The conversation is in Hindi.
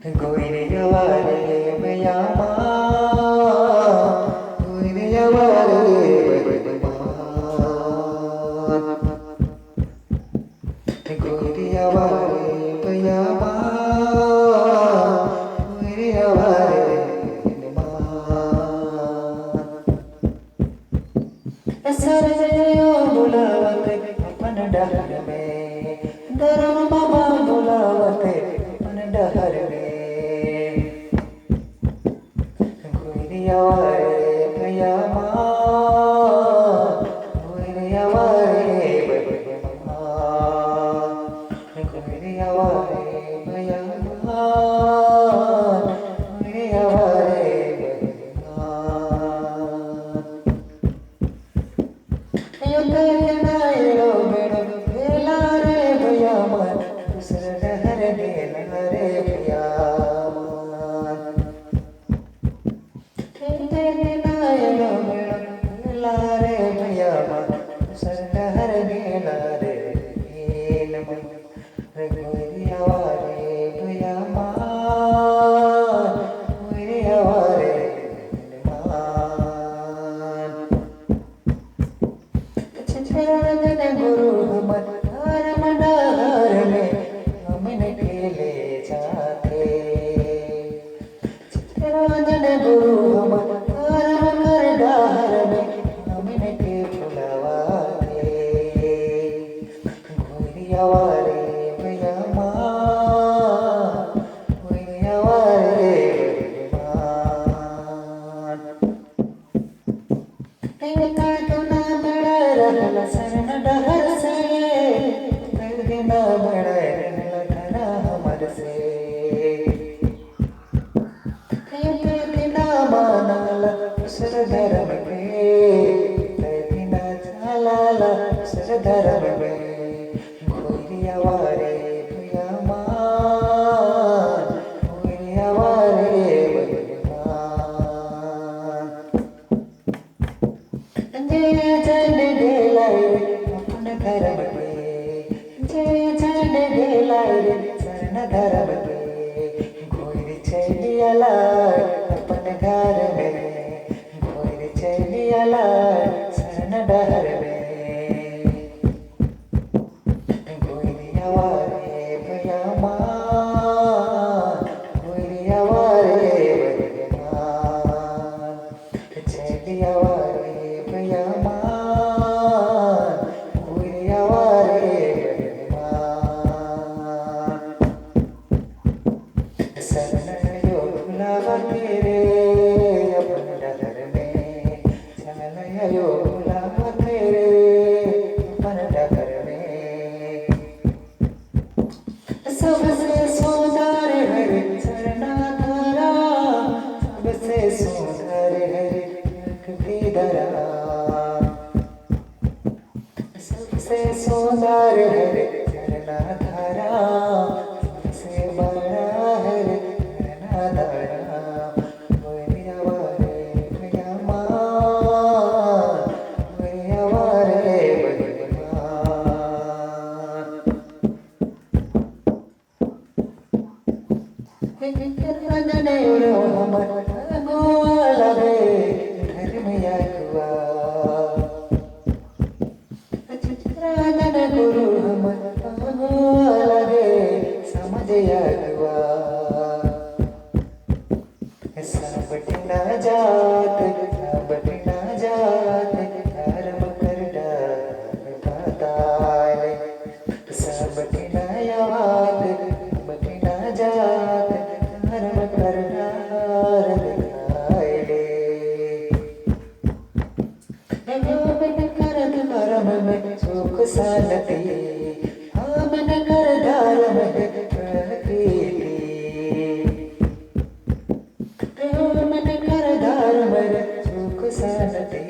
गोइरियावारे भयामा गोइरियावारे गोइरियावारे भयामा गोइरियावारे सरजयो बुलावते अपन डहर में दरम बाबा बुलावते अपन डहर में गोइरियावारे भयामा गोइरियावारे भयामा गोइरियावारे भयामा गोइरियावारे गुरु हमार मंडार में हमने खेले जाते चित्ररंजन गुरु हमार मंडार में हमने के फुलवाते गोइरियावारे भयामा गोइरियावारे भयामा शरण डहर से ना बड़ा हमर से ना मानल उसर धर्म पे ना चलाला उसर धर्म में गोइरियावारे भयामा गोइरियावारे भयामा जय जन दिलाई अपन धर्म पे जय जन दिलाई शरण धर्म पे गोइर चलियाला अपन घर में गोइर चलियाला शरण डहर में गोइरियावारे भयामा गोइरियावारे भयामा चलियावारे भयामा गोइरियावारे भयामा शरणयो बुलावते रे अपन डहर में शरणयो बुलावते रे अपन डहर में सबसे सुंदर हरे शरणधारा सबसे सुंदर हरे धरा सबसे सुंदर हरे चरणाधारा सबसे बड़ा हरे चरणाधारा गोइरियावारे भयामा गोइरियावारे भयामा चित्ररंजन हमर गोवाला रे चित्ररंजन गुरु हमारा रे समझ आगवा सबट ना जात धर्म कर डाले सबट ना याद बट ना जात धर्म कर डाले धर्म में सुख शांति हमन कर धर्म में प्रकृति हमन कर धर्म में सुख शांति